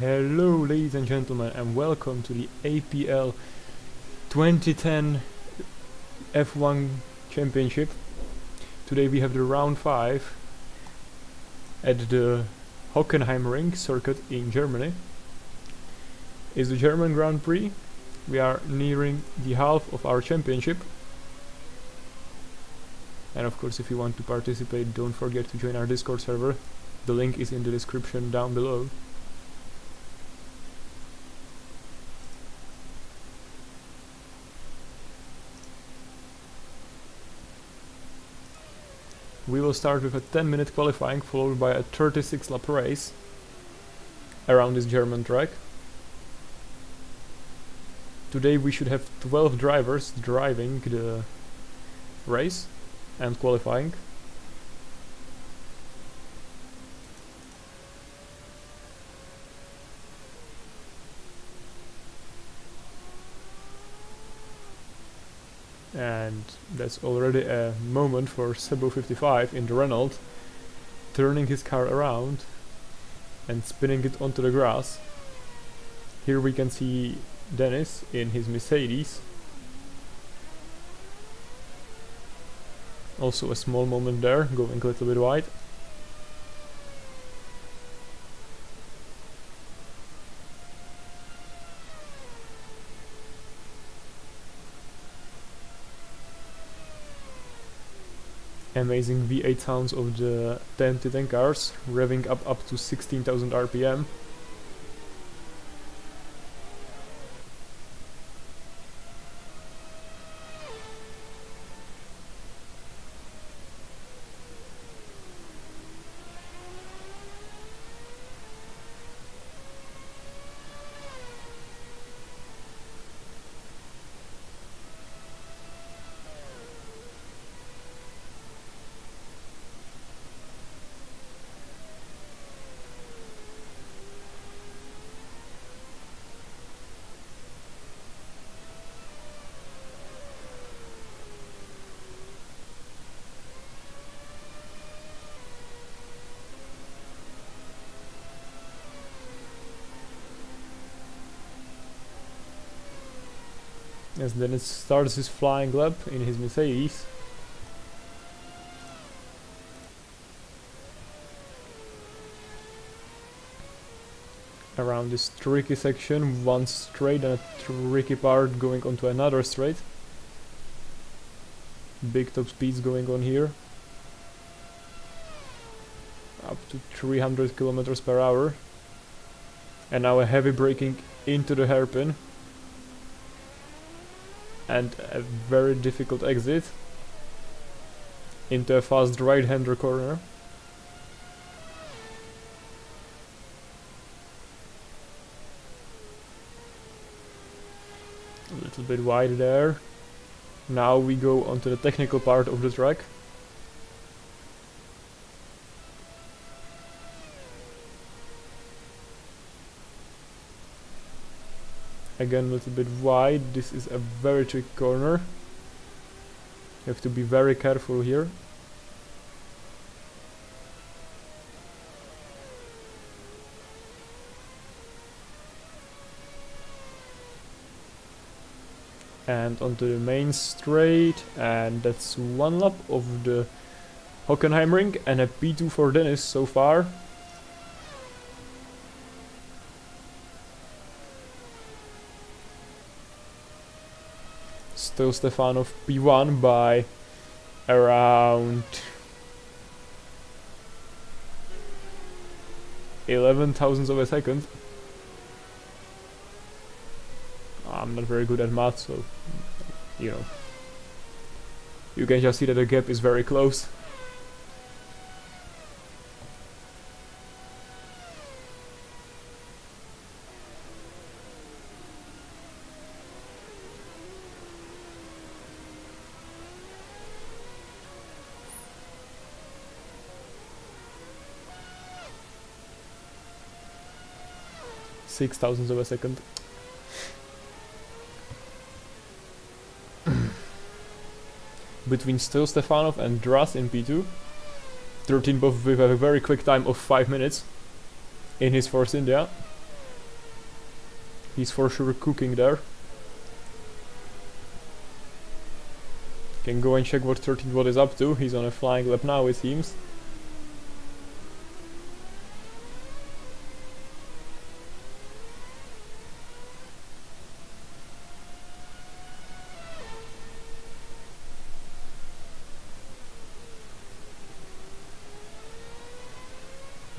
Hello ladies and gentlemen, and welcome to the APL 2010 F1 Championship. Today we have the round 5 at the Hockenheimring circuit in Germany. It's the German Grand Prix. We are nearing the half of our championship. And of course, if you want to participate, don't forget to join our Discord server. The link is in the description down below. We will start with a 10-minute qualifying followed by a 36 lap race around this German track. Today we should have 12 drivers driving the race and qualifying. And that's already a moment for Sebo55 in the Renault, turning his car around and spinning it onto the grass. Here we can see Dennis in his Mercedes. Also a small moment there, going a little bit wide. Amazing V8 sounds of the 10 cars, revving up to 16,000 RPM. Yes, then it starts his flying lap in his Mercedes. Around this tricky section, one straight and a tricky part going onto another straight. Big top speeds going on here. Up to 300 kilometers per hour. And now a heavy braking into the hairpin. And a very difficult exit into a fast right-hander corner. A little bit wide there. Now we go onto the technical part of the track. Again, a little bit wide. This is a very tricky corner. You have to be very careful here. And onto the main straight, and that's one lap of the Hockenheimring and a P2 for Dennis so far. Still Stefanov P1 by around 11 thousandths of a second. I'm not very good at math, so you know, you can just see that the gap is very close. Six thousandths of a second. Between still Stefanov and Dras in P2. 13 both with a very quick time of 5 minutes in his Force India. He's for sure cooking there. Can go and check what 13 Bot is up to. He's on a flying lap now, it seems.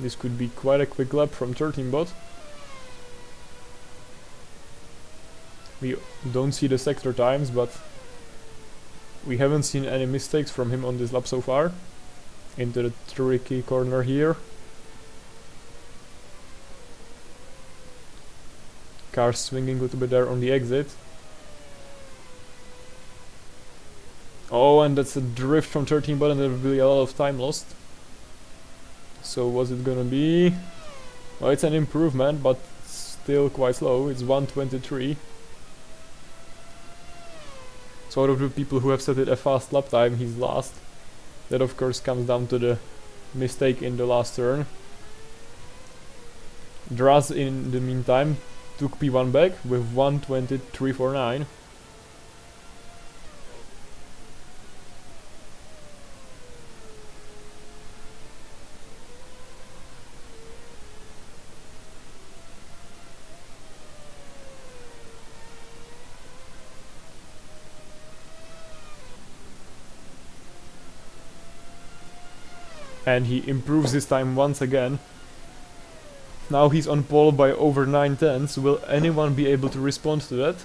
This could be quite a quick lap from 13 Bot. We don't see the sector times, but we haven't seen any mistakes from him on this lap so far. Into the tricky corner here. Car swinging a little bit there on the exit. Oh, and that's a drift from 13 Bot, and there will be a lot of time lost. So what's it gonna be? Well, it's an improvement, but still quite slow. It's 1:23. So out of the people who have set it a fast lap time, he's last. That of course comes down to the mistake in the last turn. Draz in the meantime took P1 back with 1:23.49. And he improves his time once again. Now he's on pole by over 9/10. Will anyone be able to respond to that?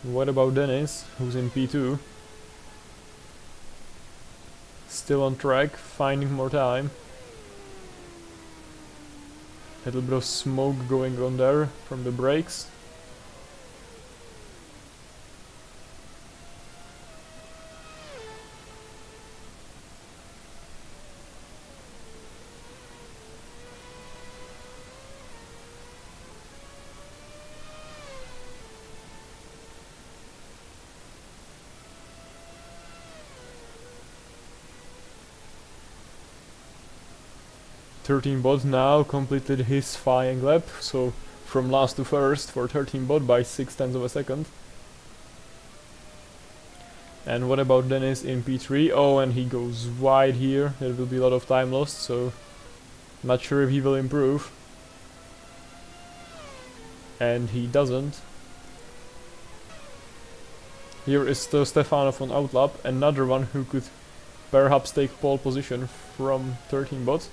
What about Dennis, who's in P2? Still on track, finding more time. A little bit of smoke going on there from the brakes. Bot now completed his flying lap, so from last to first for 13 Bot by 0.6 of a second. And what about Dennis in P3? Oh, and he goes wide here. There will be a lot of time lost, so not sure if he will improve. And he doesn't. Here is still Stefanov on outlap, another one who could perhaps take pole position from 13 Bot.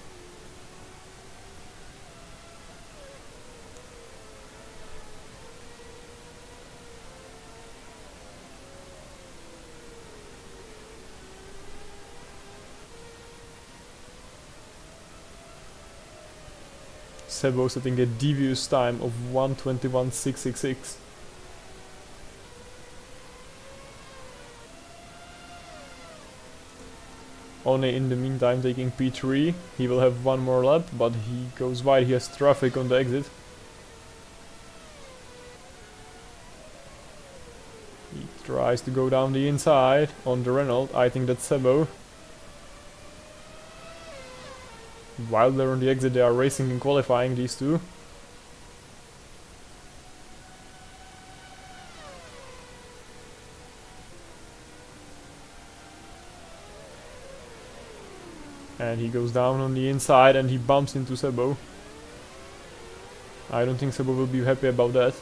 Sebo setting a devious time of 1:21.666. Only in the meantime taking P3. He will have one more lap, but he goes wide. He has traffic on the exit. He tries to go down the inside on the Renault. I think that's Sebo. While they're on the exit, they are racing and qualifying, these two. And he goes down on the inside and he bumps into Sebo. I don't think Sebo will be happy about that.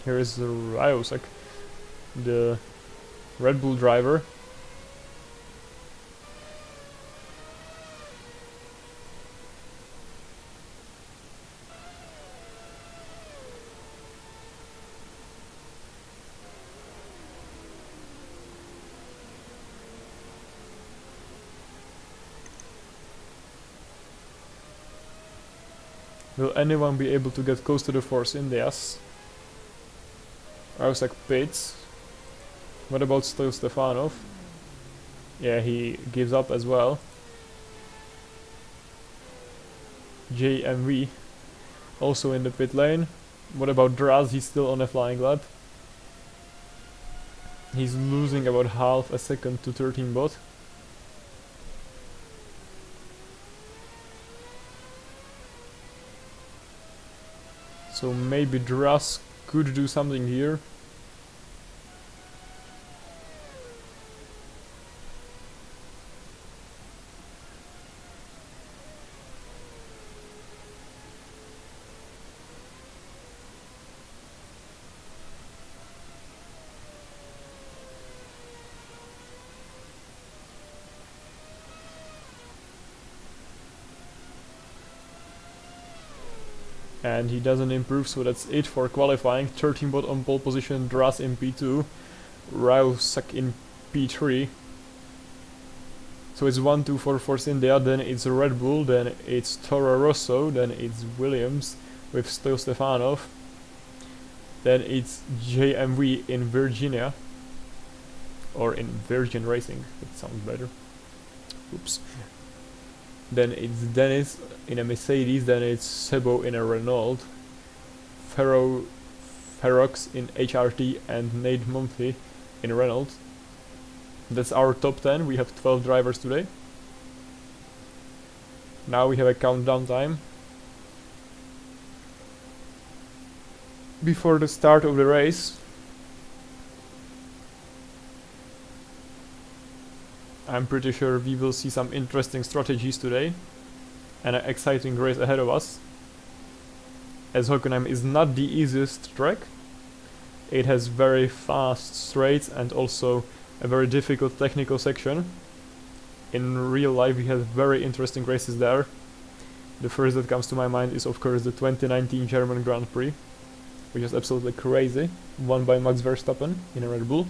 Here is Ryosek, the Red Bull driver. Will anyone be able to get close to the Force Indias? Ryosek pits. What about still Stefanov? Yeah, he gives up as well. JMV also in the pit lane. What about Draz? He's still on a flying lap. He's losing about half a second to 13 bot. So maybe Draz could do something here. And he doesn't improve, so that's it for qualifying. 13 bot on pole position, Draz in P2, Rausak in P3. So it's 1, 2, 4 Force India, then it's Red Bull, then it's Toro Rosso, then it's Williams with Stoil Stefanov, then it's JMV in Virginia, or in Virgin Racing, it sounds better. Oops. Then it's Dennis in a Mercedes, then it's Sebo in a Renault, Ferox in HRT, and Nate Mumphy in Renault. That's our top 10, we have 12 drivers today. Now we have a countdown time. Before the start of the race. I'm pretty sure we will see some interesting strategies today and an exciting race ahead of us. As Hockenheim is not the easiest track, it has very fast straights and also a very difficult technical section. In real life we have very interesting races there. The first that comes to my mind is of course the 2019 German Grand Prix, which is absolutely crazy, won by Max Verstappen in a Red Bull.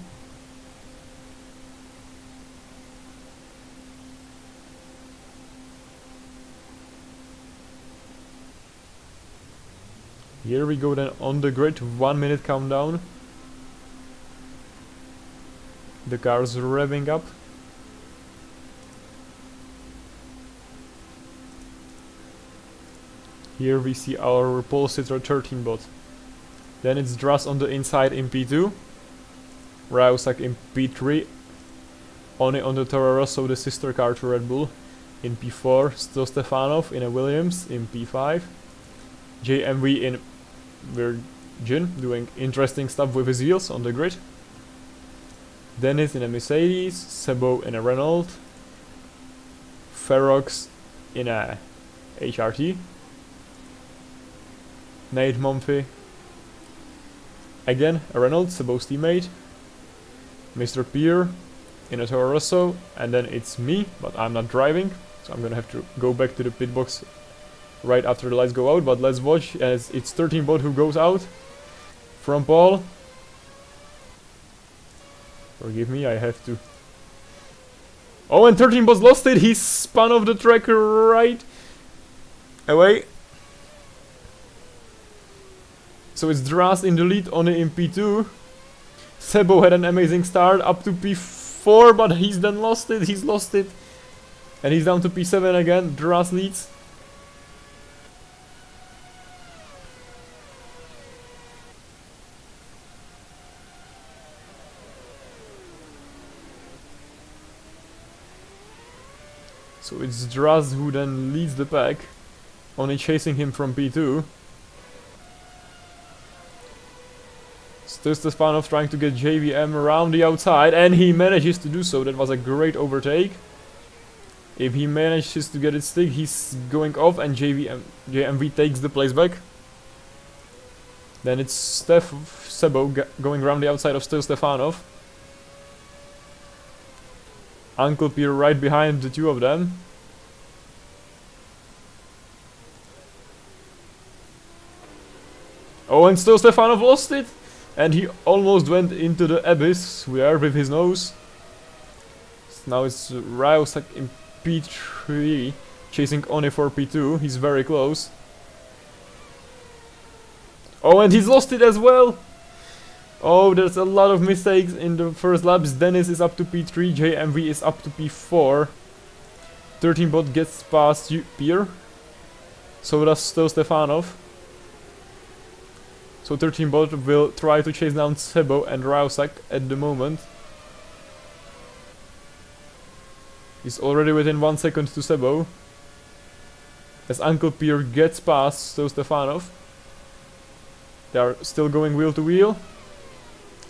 Here we go then on the grid, 1 minute countdown. The car's revving up. Here we see our pole sitter 13 bot. Then it's Draz on the inside in P2. Rausak in P3. Oni on the Toro Rosso, the sister car to Red Bull, in P4. Stoil Stefanov in a Williams in P5. JMV in Virgin, doing interesting stuff with his wheels on the grid. Dennis in a Mercedes, Sebo in a Renault, Ferox in a HRT, Nate Mumphy, again a Renault, Sebo's teammate, Mr. Pierre in a Toro Rosso, and then it's me, but I'm not driving, so I'm gonna have to go back to the pit box right after the lights go out, but let's watch as it's 13 bot who goes out from pole. Forgive me, I have to. Oh, and 13 bot's lost it, he spun off the track right away. So it's Draz in the lead, on in P2. Sebo had an amazing start up to P4, but he's then lost it, and he's down to P7 again. Draz leads. So it's Draz who then leads the pack, only chasing him from P2. Stoil Stefanov trying to get JVM around the outside, and he manages to do so. That was a great overtake. If he manages to get it stick, he's going off, and JMV takes the place back. Then it's Sebo going around the outside of Stoil Stefanov. Uncle Pierre right behind the two of them. Oh, and Stoil Stefanov lost it! And he almost went into the abyss with his nose. Now it's Rausak in P3, chasing Oni for P2. He's very close. Oh, and he's lost it as well! Oh, there's a lot of mistakes in the first laps. Dennis is up to P3, JMV is up to P4. 13 bot gets past Pierre. So does still Stefanov. So 13 bot will try to chase down Sebo and Rausak at the moment. He's already within 1 second to Sebo. As Uncle Pierre gets past Sto Stefanov. They are still going wheel to wheel.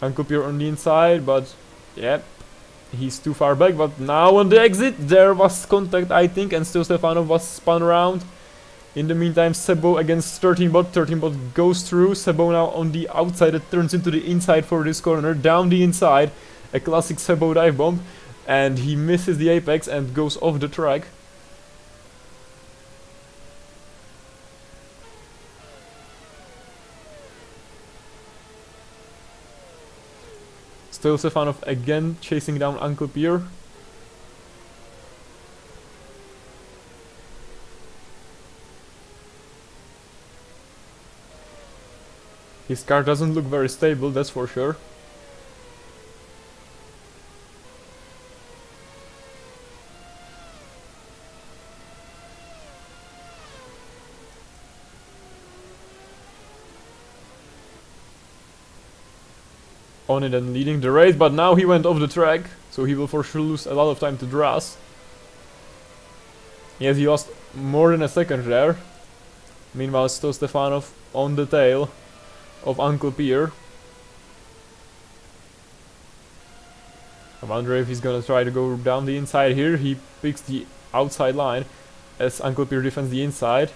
Uncle Pierre on the inside, but yep, he's too far back. But now on the exit, there was contact, I think, and Sto Stefanov was spun around. In the meantime, Sebo against 13 bot. 13 bot goes through. Sebo now on the outside. It turns into the inside for this corner. Down the inside. A classic Sebo dive bomb. And he misses the apex and goes off the track. Still Stefanov again chasing down Uncle Pierre. His car doesn't look very stable, that's for sure. On it and leading the race, but now he went off the track, so he will for sure lose a lot of time to Dras. Yes, he lost more than a second there. Meanwhile, Sto Stefanov on the tail of Uncle Pierre. I wonder if he's gonna try to go down the inside here. He picks the outside line as Uncle Pierre defends the inside.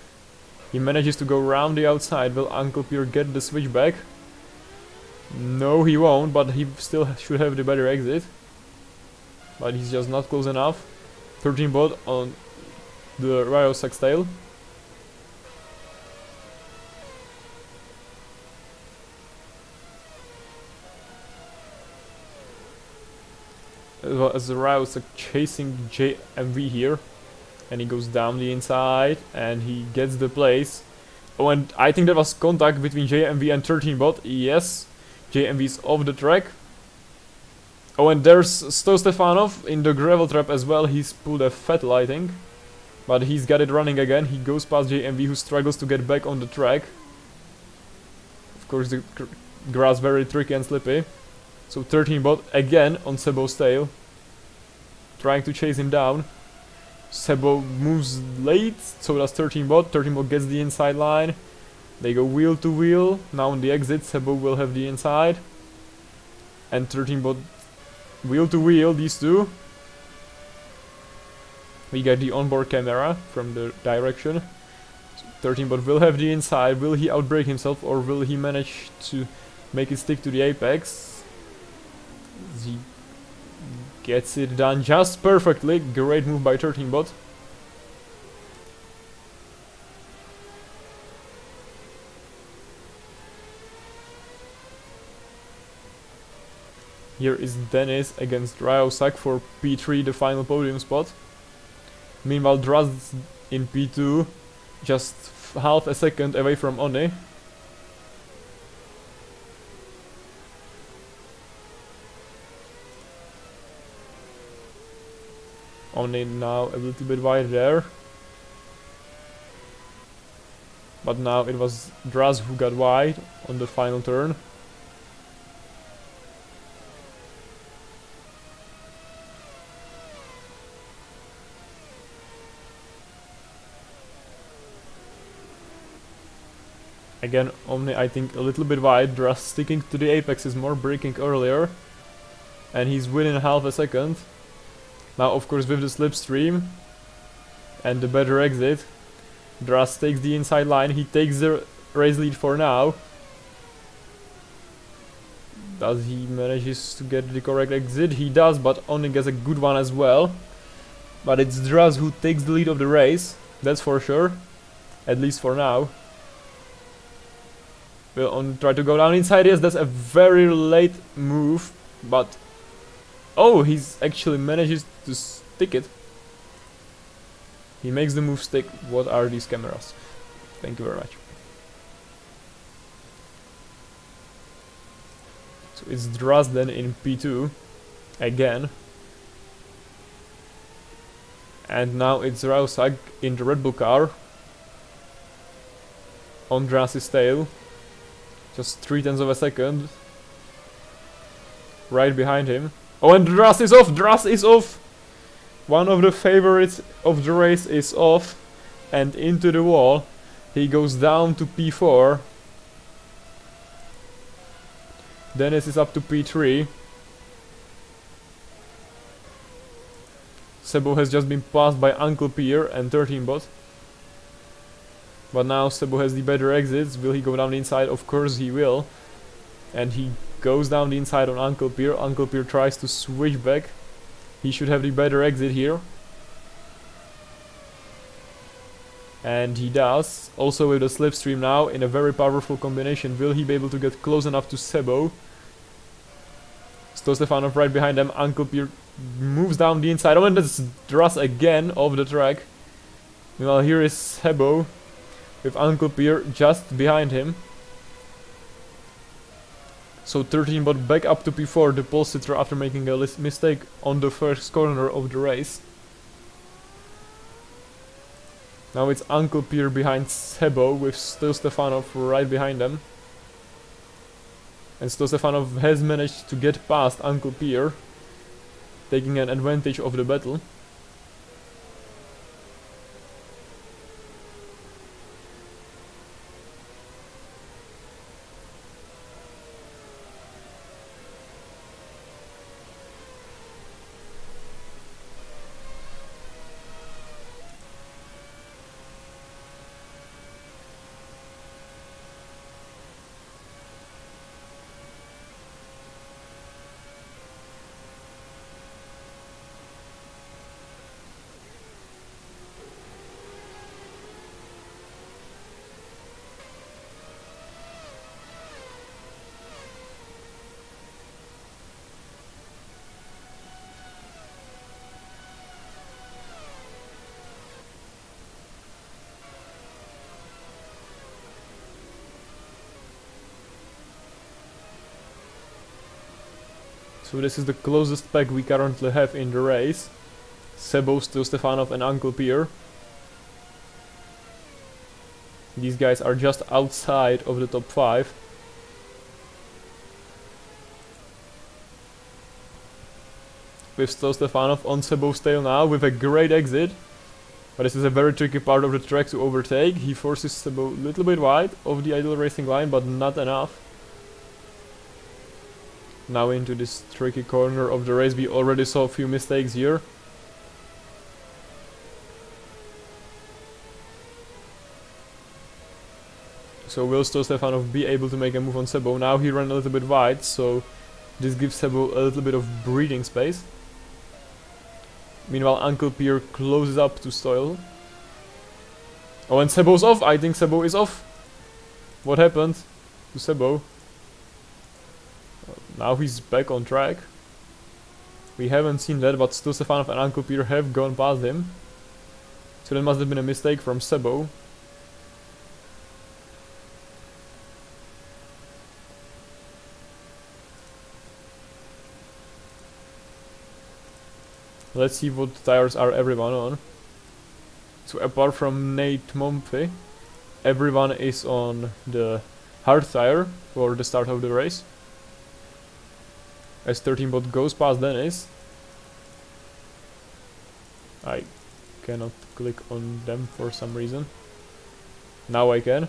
He manages to go around the outside. Will Uncle Pierre get the switchback? No, he won't, but he still should have the better exit. But he's just not close enough. 13 bot on the Rausak tail. As the Rausak chasing JMV here. And he goes down the inside and he gets the place. Oh, and I think that was contact between JMV and 13 bot. Yes, JMV is off the track. Oh, and there's Sto Stefanov in the gravel trap as well. He's pulled a fat lighting, but he's got it running again. He goes past JMV, who struggles to get back on the track. Of course, the grass very tricky and slippy. So 13 bot again on Sebo's tail, trying to chase him down. Sebo moves late, so does 13 bot. 13 bot gets the inside line. They go wheel to wheel. Now on the exit, Sebo will have the inside. And 13 bot wheel to wheel, these two. We get the onboard camera from the direction. So 13 bot will have the inside. Will he outbrake himself or will he manage to make it stick to the apex? He gets it done just perfectly. Great move by 13 bot. Here is Dennis against Rausak for P3, the final podium spot. Meanwhile, Draz in P2, just half a second away from Oni. Oni now a little bit wide there. But now it was Draz who got wide on the final turn. Again, Omni I think a little bit wide, Draz sticking to the apex is more braking earlier. And he's within half a second. Now of course with the slipstream and the better exit, Draz takes the inside line, he takes the race lead for now. Does he manages to get the correct exit? He does, but only gets a good one as well. But it's Draz who takes the lead of the race, that's for sure. At least for now. Will try to go down inside. Yes, that's a very late move, but oh, he's actually manages to stick it. He makes the move stick. What are these cameras? Thank you very much. So it's Draz then in P2 again. And now it's Rausak in the Red Bull car. on Dras's tail. Just 0.3 of a second. Right behind him. Oh, and Dras is off! Dras is off! One of the favorites of the race is off. And into the wall. He goes down to P4. Dennis is up to P3. Sebo has just been passed by Uncle Pierre and 13 bot. But now Sebo has the better exits. Will he go down the inside? Of course he will. And he goes down the inside on Uncle Pierre. Uncle Pierre tries to switch back. He should have the better exit here. And he does. Also with the slipstream now in a very powerful combination. Will he be able to get close enough to Sebo? Stostefanov right behind them. Uncle Pierre moves down the inside. Oh, and that's Dras again off the track. Well, here is Sebo with Uncle Pierre just behind him. So 13 bot back up to P4, the pole sitter, after making a mistake on the first corner of the race. Now it's Uncle Pierre behind Sebo with Stostefanov right behind them. And Stostefanov has managed to get past Uncle Pierre, taking an advantage of the battle. So this is the closest pack we currently have in the race. Sebo, Stostefanov and Uncle Pierre. These guys are just outside of the top 5. With Stostefanov on Sebo's tail now with a great exit. But this is a very tricky part of the track to overtake. He forces Sebo a little bit wide of the ideal racing line, but not enough. Now into this tricky corner of the race. We already saw a few mistakes here. So will Stostefanov be able to make a move on Sebo? Now he ran a little bit wide, so this gives Sebo a little bit of breathing space. Meanwhile, Uncle Pierre closes up to Stoyle. Oh, and Sebo's off! I think Sebo is off! What happened to Sebo? Now he's back on track. We haven't seen that, but Stostefanov and Uncle Pierre have gone past him. So that must have been a mistake from Sebo. Let's see what tires are everyone on. So apart from Nate Momfe, everyone is on the hard tire for the start of the race. As 13 bot goes past Dennis. I cannot click on them for some reason. Now I can.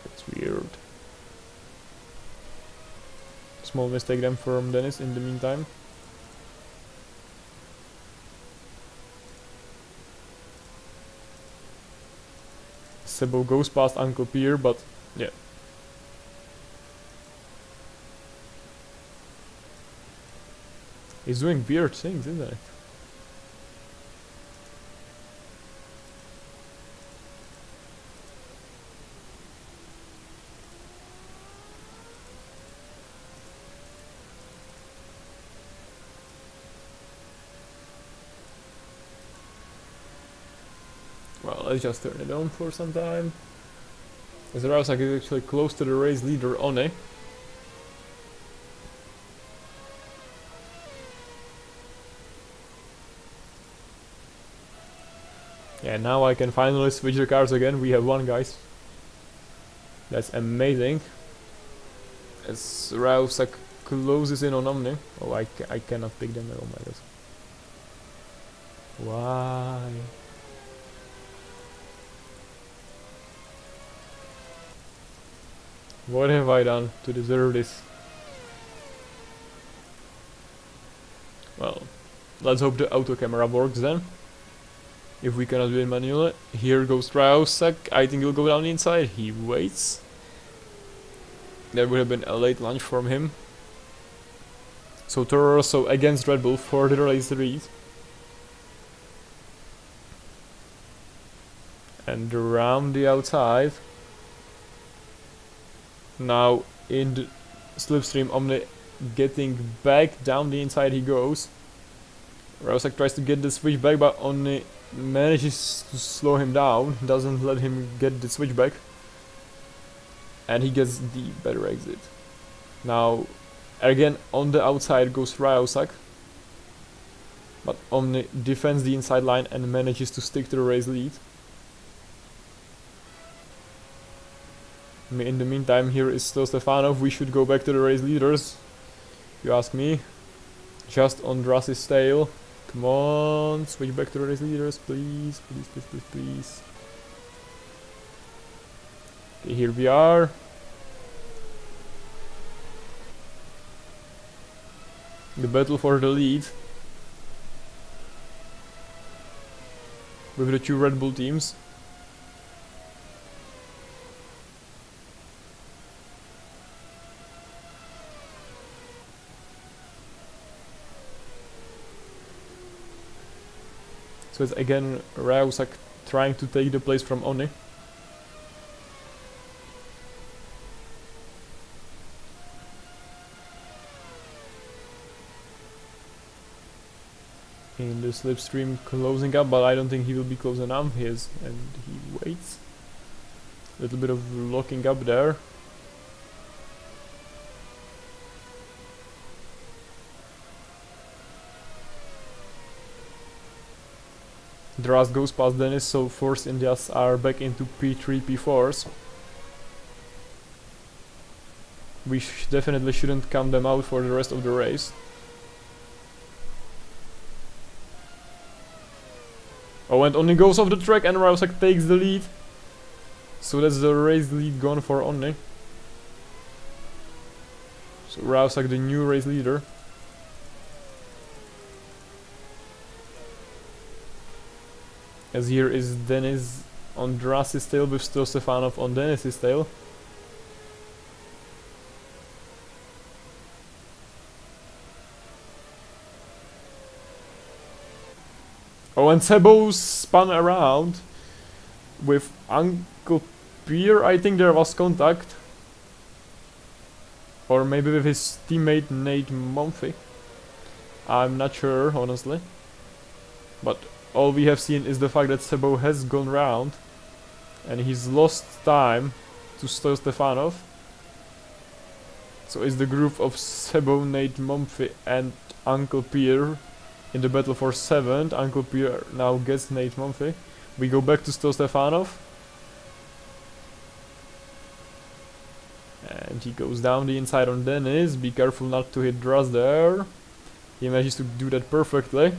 That's weird. Small mistake then from Dennis in the meantime. Sebo goes past Uncle Pierre, but yeah. He's doing weird things, isn't it? Well, let's just turn it on for some time. As Rausek is actually close to the race leader, One. And now I can finally switch the cars again. We have one, guys. That's amazing. As Rausak closes in on Omni. Oh, I cannot pick them. Oh my god. Why? What have I done to deserve this? Well, let's hope the auto camera works then. If we cannot do it manually. Here goes Rausak. I think he'll go down the inside. He waits. That would have been a late lunch from him. So Toro Rosso against Red Bull for the race lead. And around the outside. Now in the slipstream, Omni getting back down the inside he goes. Rausak tries to get the switchback, but Omni manages to slow him down, doesn't let him get the switchback. And he gets the better exit. Now again on the outside goes Rausak. But Omni defends the inside line and manages to stick to the race lead. In the meantime, here is still Stefanov. We should go back to the race leaders, if you ask me. Just on Drass's tail. Come on, switch back to the race leaders, please, please, please, please, please. Okay, here we are. The battle for the lead. With the two Red Bull teams. So it's again Rausak trying to take the place from Oni. In the slipstream closing up, but I don't think he will be close enough. He is, and he waits. A little bit of locking up there. Drass goes past Dennis, so Force Indias are back into P3, P4s. We definitely shouldn't count them out for the rest of the race. Oh, and Onni goes off the track and Rausak takes the lead. So that's the race lead gone for Onni. So Rausak the new race leader. As here is Dennis on Drass's tail with still Stefanov on Dennis's tail. Oh, and Sebo spun around with Uncle Pierre. I think there was contact. Or maybe with his teammate Nate Mumphy. I'm not sure, honestly. But all we have seen is the fact that Sebo has gone round. And he's lost time to Stoy Stefanov. So it's the group of Sebo, Nate Mumphy and Uncle Pierre in the battle for 7th. Uncle Pierre now gets Nate Mumphy. We go back to Stoy Stefanov. And he goes down the inside on Dennis. Be careful not to hit Drass there. He manages to do that perfectly.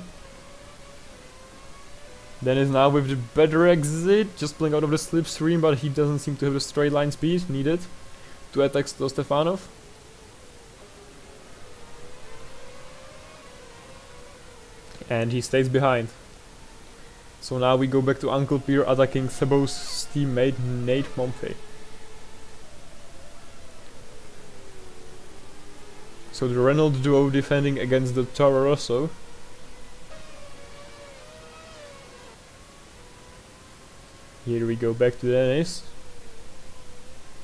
Dennis now with the better exit, just pulling out of the slipstream, but he doesn't seem to have the straight line speed needed to attack Stoy Stefanov. And he stays behind. So now we go back to Uncle Pierre attacking Sebo's teammate Nate Mumphy. So the Renault duo defending against the Toro Rosso. Here we go back to Dennis,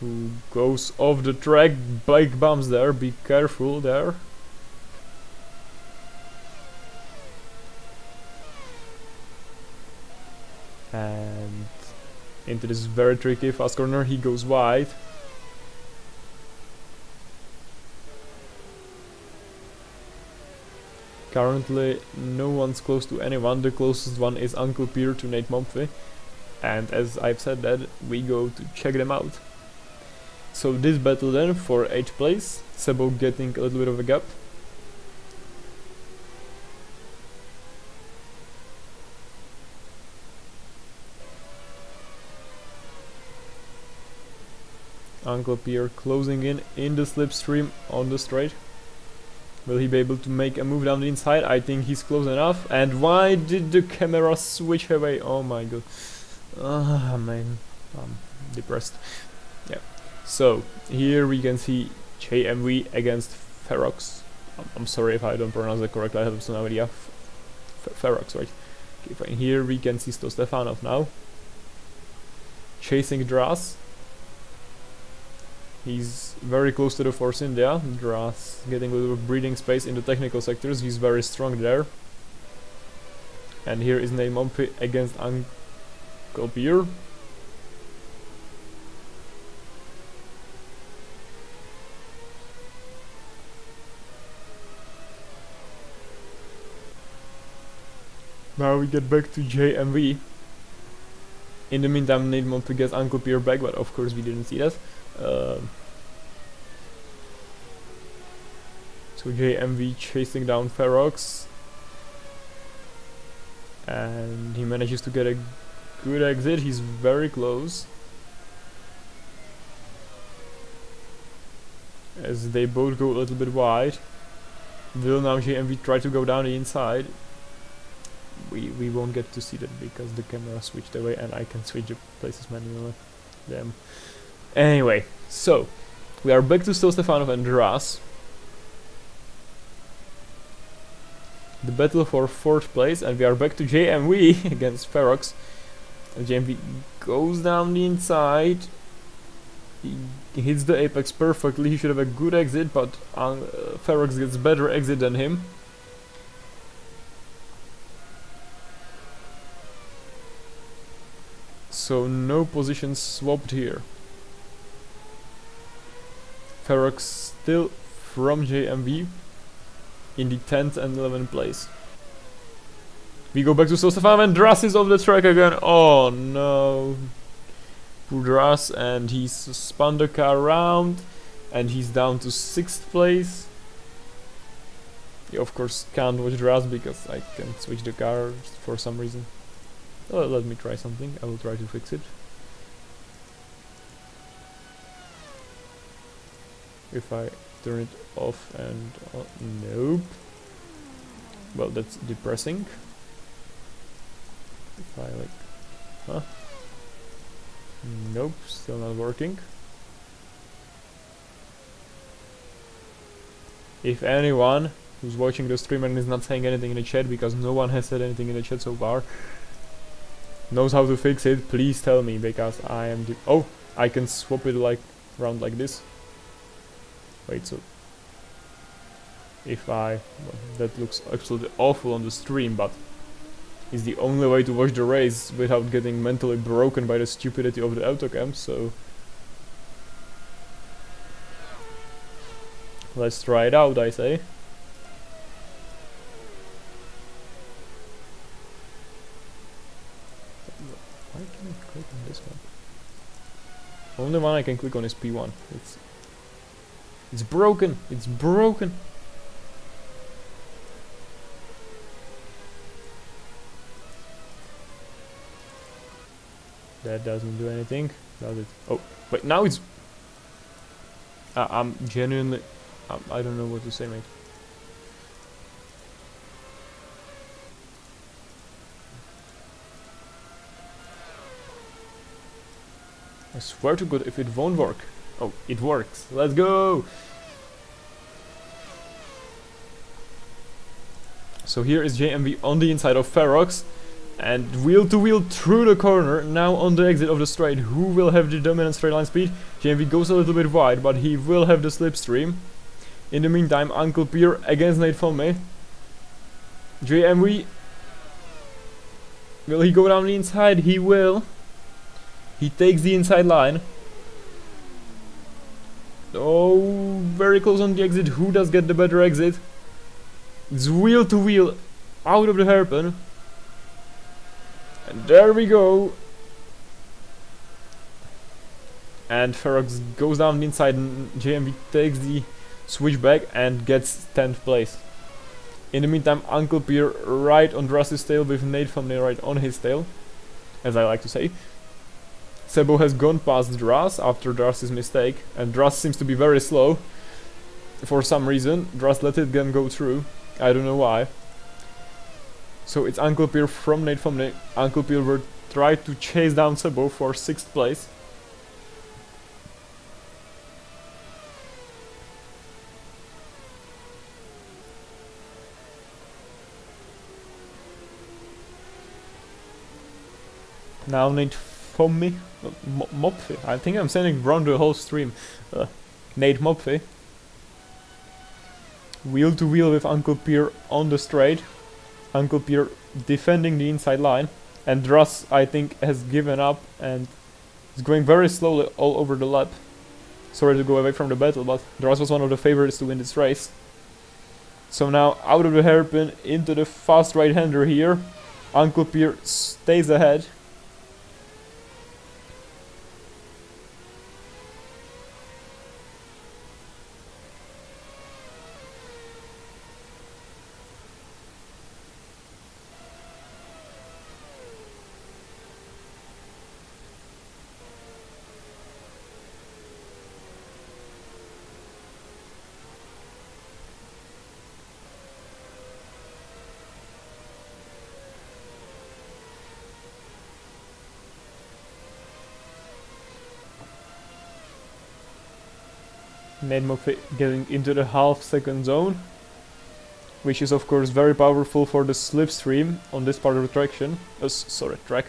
who goes off the track, bike bumps there, be careful there. And into this very tricky fast corner, he goes wide. Currently, no one's close to anyone. The closest one is Uncle Peer to Nate Mumphy. And as I've said that, we go to check them out. So this battle then for 8th place. Sebo getting a little bit of a gap. Uncle Pierre closing in the slipstream on the straight. Will he be able to make a move down the inside? I think he's close enough. And why did the camera switch away? Oh my god. Ah, man. I'm depressed. Yeah. So, here we can see JMV against Ferox. I'm sorry if I don't pronounce it correctly, I have no idea. Ferox, right? Okay, fine. Here we can see Stefanov now. Chasing Dras. He's very close to the force in there. Dras getting a little breathing space in the technical sectors. He's very strong there. And here is Neymompi against Uncle Pierre. Now we get back to JMV. In the meantime, Neymompi gets Uncle Pierre back, but of course we didn't see that. So JMV chasing down Ferox, and he manages to get a good exit. He's very close, as they both go a little bit wide. Will now JMV try to go down the inside? We won't get to see that because the camera switched away, and I can switch the places manually. Damn. Anyway, so we are back to Stefanov and Dras. The battle for 4th place, and we are back to JMV against Ferox. And JMV goes down the inside. He hits the apex perfectly. He should have a good exit, but Ferox gets better exit than him. So no positions swapped here. Ferox still from JMV in the 10th and 11th place. We go back to Stefanov, and Dras is off the track again. Oh no. Poor Dras, and he's spun the car around, and he's down to 6th place. You of course can't watch Dras because I can switch the car for some reason. Oh, let me try something. I will try to fix it. If I turn it off and on. Nope. Well, that's depressing. If I like... Huh? Nope, still not working. If anyone who's watching the stream and is not saying anything in the chat, because no one has said anything in the chat so far, knows how to fix it, please tell me, because I am... Oh! I can swap it like around like this. Wait, so... If I... Well, that looks absolutely awful on the stream, but... It's the only way to watch the race without getting mentally broken by the stupidity of the autocam, so... Let's try it out, I say. Why can I click on this one? Only one I can click on is P1. It's broken! It's broken! That doesn't do anything, does it? Oh, wait, now it's... I'm genuinely... I don't know what to say, mate. I swear to God if it won't work. Oh, it works. Let's go! So here is JMV on the inside of Ferox. And wheel to wheel through the corner, now on the exit of the straight. Who will have the dominant straight line speed? JMV goes a little bit wide, but he will have the slipstream. In the meantime, Uncle Pierre against Nate Mumphy. JMV, will he go down the inside? He will. He takes the inside line. Oh, very close on the exit. Who does get the better exit? It's wheel to wheel out of the hairpin. And there we go. And Ferox goes down the inside and JMV takes the switchback and gets 10th place. In the meantime, Uncle Pierre right on Drass's tail with Nate Family right on his tail, as I like to say. Sebo has gone past Drass after Drass's mistake, and Drass seems to be very slow. For some reason, Drass let it go through. I don't know why. So it's Uncle Pierre from Nate Family. Uncle Pierre will try to chase down Sebo for 6th place. Now Nate Family, Mopfi. I think I'm sending wrong the whole stream. Nate Mopfi. Wheel to wheel with Uncle Pierre on the straight. Uncle Pierre defending the inside line. And Drass, I think, has given up and is going very slowly all over the lap. Sorry to go away from the battle, but Drass was one of the favorites to win this race. So now out of the hairpin into the fast right-hander here. Uncle Pierre stays ahead. Nate Mopfi getting into the half-second zone, which is of course very powerful for the slipstream on this part of the track.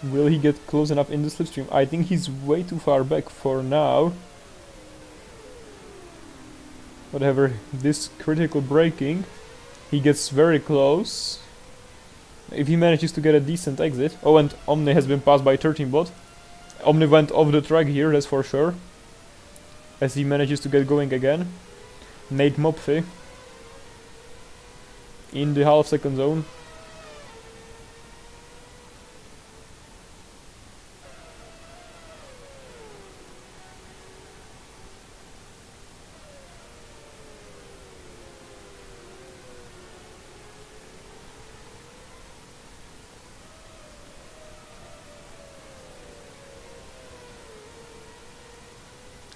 Will he get close enough in the slipstream? I think he's way too far back for now. Whatever, this critical braking, he gets very close. If he manages to get a decent exit. Oh, and Omni has been passed by 13 bot. Omni went off the track here, that's for sure. As he manages to get going again. Nate Mopfi in the half-second zone.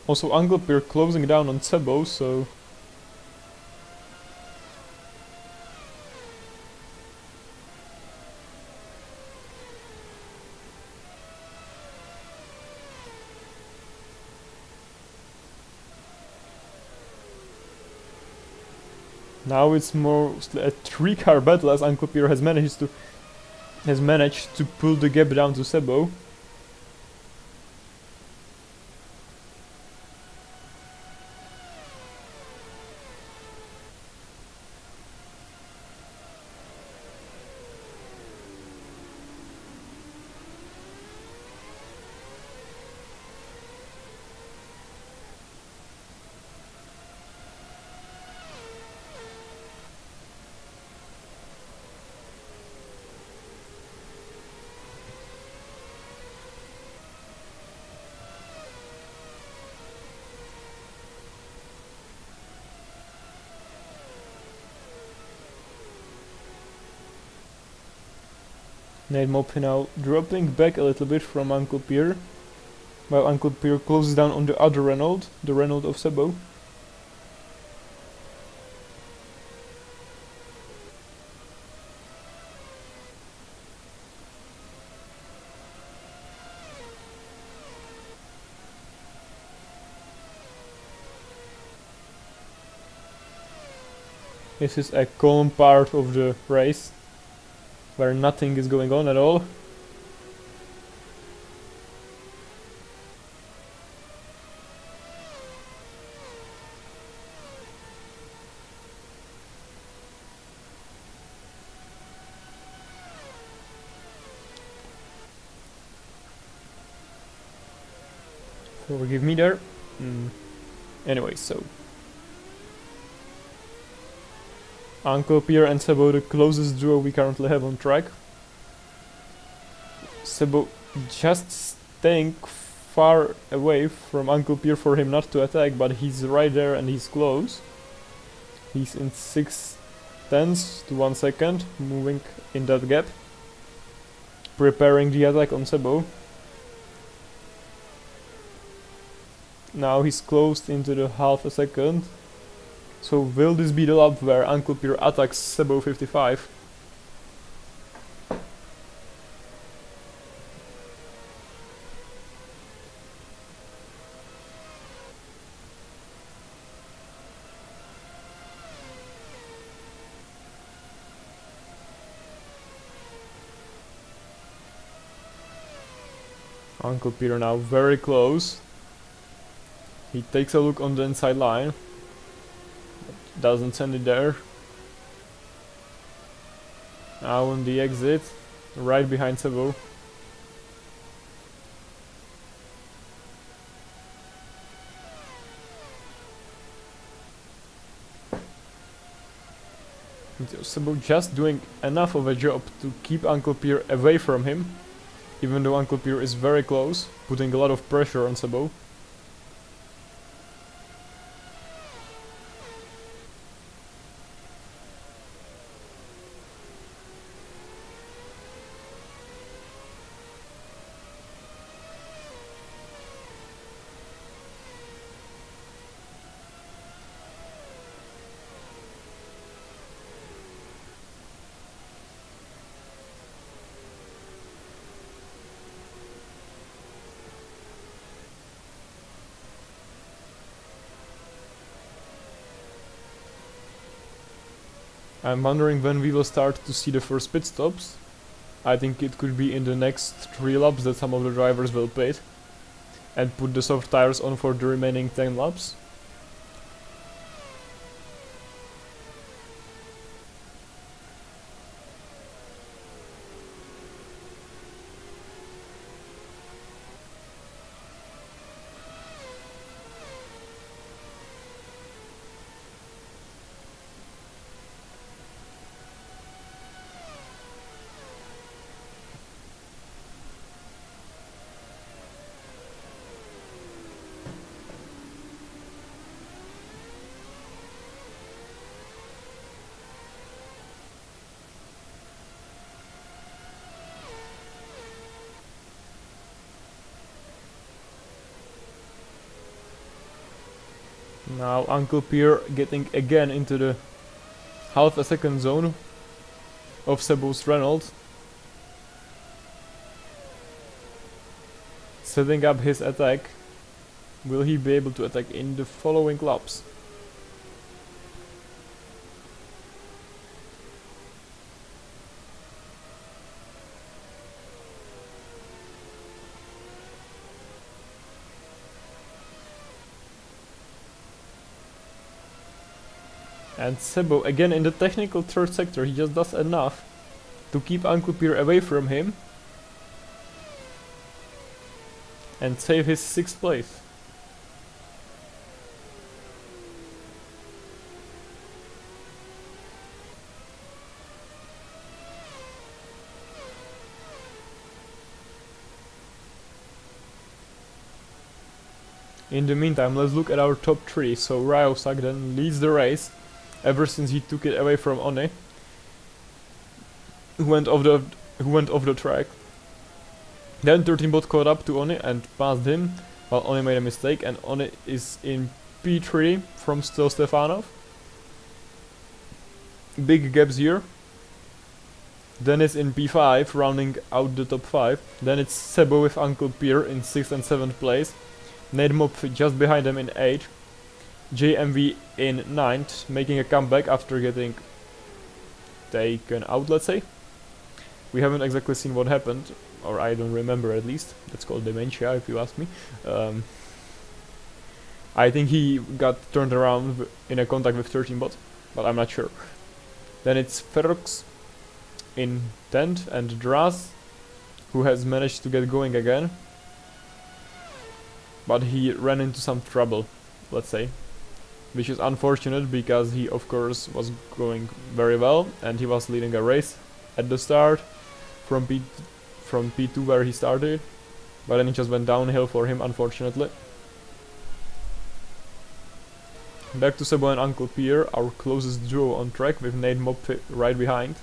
Also, Uncle Pierre closing down on Sebo, so... Now it's mostly a 3-car battle as Uncle Pierre has managed to pull the gap down to Sebo. Nate Mopfi now dropping back a little bit from Uncle Pierre, while Uncle Pierre closes down on the other Renault, the Renault of Sebo. This is a calm part of the race, where nothing is going on at all. Forgive me there. Anyway, so Uncle Pierre and Sebo, the closest duo we currently have on track. Sebo just staying far away from Uncle Pierre for him not to attack, but he's right there and he's close. He's in 6/10 to 1 second, moving in that gap, preparing the attack on Sebo. Now he's closed into the half a second. So will this be the lap where Uncle Pierre attacks Sebo 55? Uncle Pierre now very close. He takes a look on the inside line. Doesn't send it there. Now on the exit, right behind Sebo. Sebo just doing enough of a job to keep Uncle Pierre away from him, even though Uncle Pierre is very close, putting a lot of pressure on Sebo. I'm wondering when we will start to see the first pit stops. I think it could be in the next 3 laps that some of the drivers will pit and put the soft tires on for the remaining 10 laps. Now Uncle Pierre getting again into the half a second zone of Sebo's Renault. Setting up his attack. Will he be able to attack in the following laps? And Sebo again in the technical third sector, he just does enough to keep Uncle Pierre away from him and save his 6th place. In the meantime, let's look at our top 3. So Ryo Sagden leads the race ever since he took it away from Oni, who went off the track. Then 13 bot caught up to Oni and passed him, while Oni made a mistake, and Oni is in P3 from still Stefanov. Big gaps here. Then it's in P5, rounding out the top 5. Then it's Sebo with Uncle Pierre in 6th and 7th place. Nate Mop just behind them in 8th. JMV in 9th, making a comeback after getting taken out, let's say. We haven't exactly seen what happened, or I don't remember at least. That's called dementia, if you ask me. I think he got turned around in a contact with 13 bot, but I'm not sure. Then it's Ferox in 10th, and Draz, who has managed to get going again. but he ran into some trouble, let's say, which is unfortunate because he of course was going very well and he was leading a race at the start from P2 where he started, but then it just went downhill for him, unfortunately. Back to Sebo and Uncle Pierre, our closest duo on track, with Nate Mopfi right behind.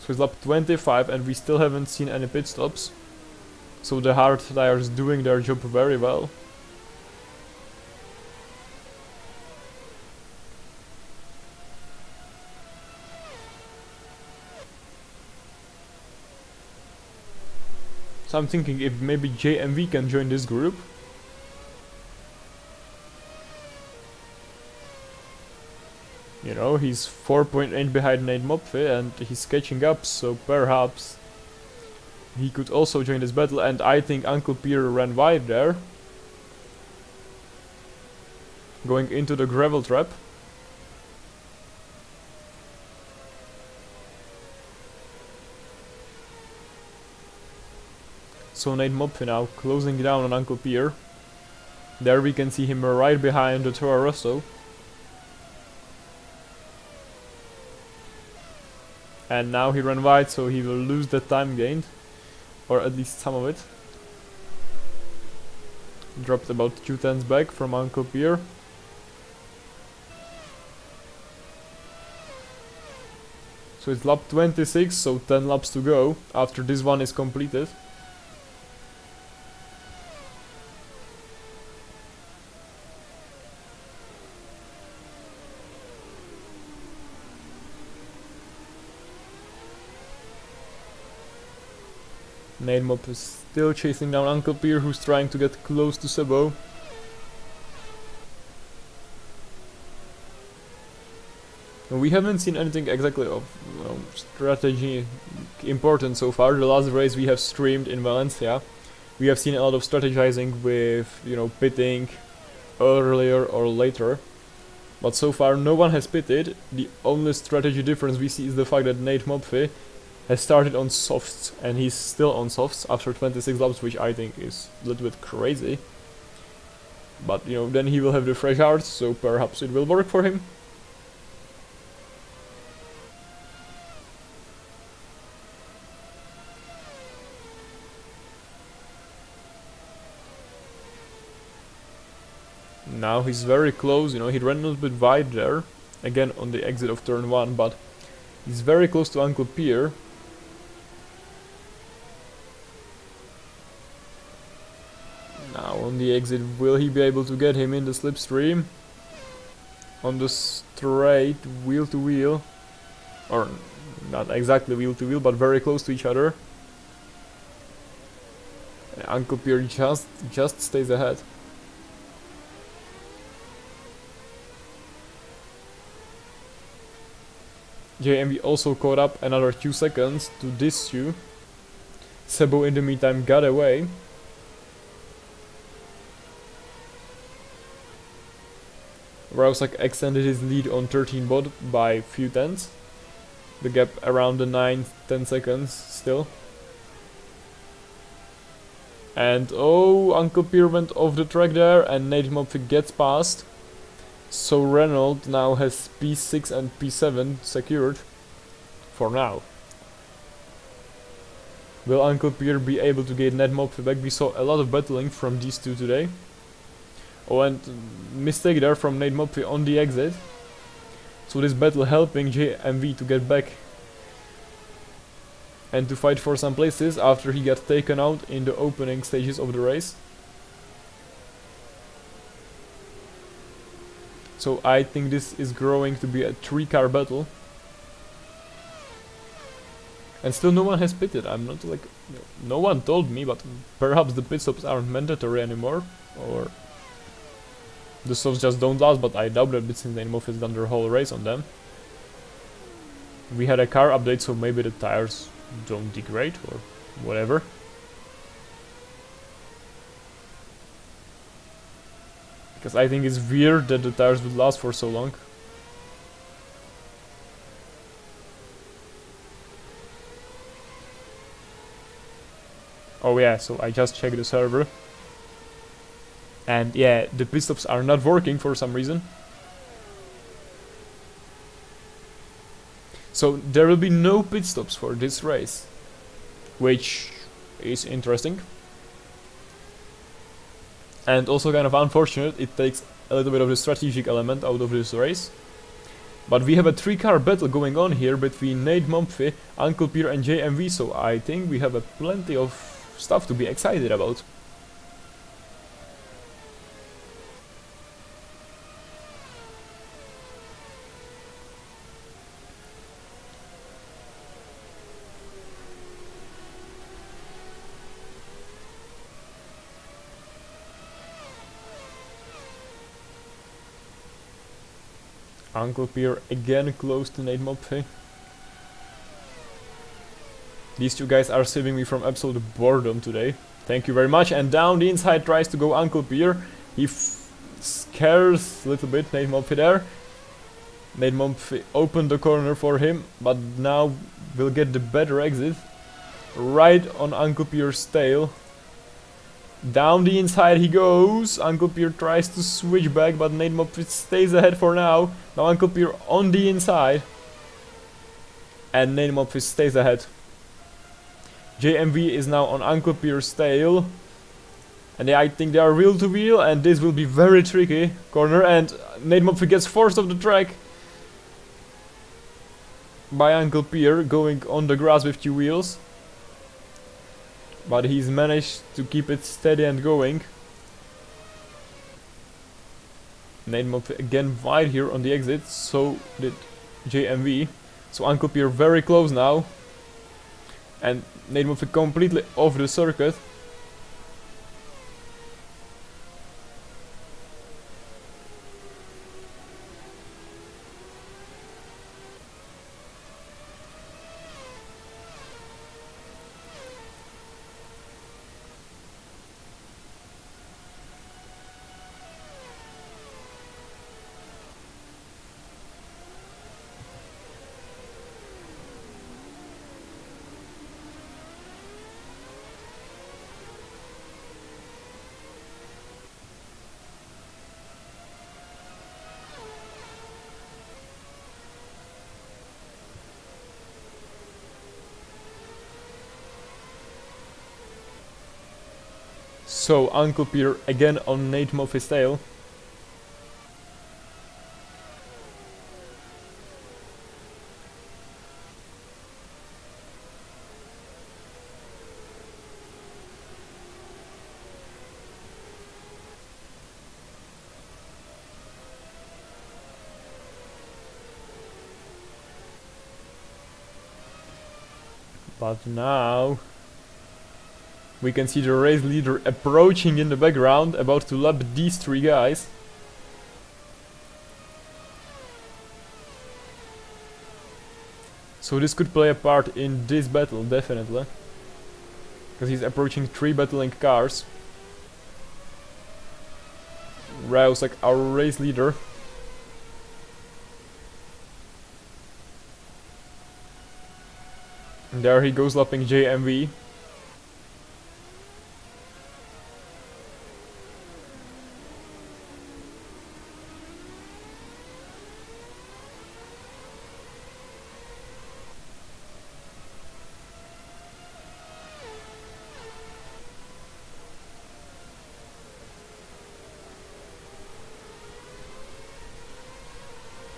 So it's lap 25 and we still haven't seen any pit stops. So the hard tires doing their job very well. So I'm thinking if maybe JMV can join this group. You know, he's 4.8 behind Nate Mopfi and he's catching up, so perhaps he could also join this battle. And I think Uncle Pierre ran wide there, going into the gravel trap. So Nate Mopfi now closing down on Uncle Pierre. There we can see him right behind the Toro Rosso. And now he ran wide, so he will lose that time gained, or at least some of it. Dropped about 2 tenths back from Uncle Pierre. So it's lap 26, so 10 laps to go after this one is completed. Nate Mopfi is still chasing down Uncle Pierre, who's trying to get close to Sebo. We haven't seen anything exactly of strategy important so far. The last race we have streamed in Valencia, we have seen a lot of strategizing with, pitting earlier or later. But so far no one has pitted. The only strategy difference we see is the fact that Nate Mopfi has started on softs and he's still on softs after 26 laps, which I think is a little bit crazy. But then he will have the fresh hearts, so perhaps it will work for him. Now he's very close, he ran a little bit wide there, again on the exit of turn 1, but he's very close to Uncle Pierre. Now on the exit, will he be able to get him in the slipstream? On the straight, wheel to wheel, or not exactly wheel to wheel, but very close to each other. And Uncle Pierre just stays ahead. JMV also caught up another 2 seconds to this two. Sebo in the meantime got away. Rousak extended his lead on 13 bot by a few tenths. The gap around the 9-10 seconds still. And Uncle Pierre went off the track there and Nate Mopfi gets past. So Renault now has P6 and P7 secured for now. Will Uncle Pierre be able to get Nate Mopfi back? We saw a lot of battling from these two today. And mistake there from Nate Mopfi on the exit. So this battle helping JMV to get back and to fight for some places after he got taken out in the opening stages of the race. So I think this is growing to be a 3-car battle. And still no one has pitted. I'm not no one told me, but perhaps the pit stops aren't mandatory anymore, or the softs just don't last, but I doubt that since Nate Mopfi has done their whole race on them. We had a car update, so maybe the tires don't degrade or whatever. Because I think it's weird that the tires would last for so long. Oh yeah, so I just checked the server. And yeah, the pit stops are not working for some reason. So there will be no pit stops for this race, which is interesting. And also kind of unfortunate, it takes a little bit of the strategic element out of this race. But we have a 3-car battle going on here between Nate Mumphy, Uncle Pierre and JMV, so I think we have a plenty of stuff to be excited about. Uncle Pierre again close to Nate Mumphy. These two guys are saving me from absolute boredom today. Thank you very much. And down the inside tries to go Uncle Pierre. He scares a little bit Nate Mumphy there. Nate Mumphy opened the corner for him, but now will get the better exit. Right on Uncle Pierre's tail. Down the inside he goes. Uncle Pierre tries to switch back, but Nate Mumphy stays ahead for now. Now Uncle Pierre on the inside. And Nate Mumphy stays ahead. JMV is now on Uncle Pierre's tail. And I think they are wheel to wheel, and this will be very tricky corner, and Nate Mumphy gets forced off the track by Uncle Pierre going on the grass with 2 wheels. But he's managed to keep it steady and going. Nate Mumphy again wide here on the exit, so did JMV. So Uncle Pierre very close now. And Nate Mumphy completely off the circuit. So Uncle Pierre again on Nate Mumphy's tail. But now we can see the race leader approaching in the background, about to lap these 3 guys. So this could play a part in this battle, definitely. Because he's approaching 3 battling cars. Rausek, our race leader. And there he goes lapping JMV.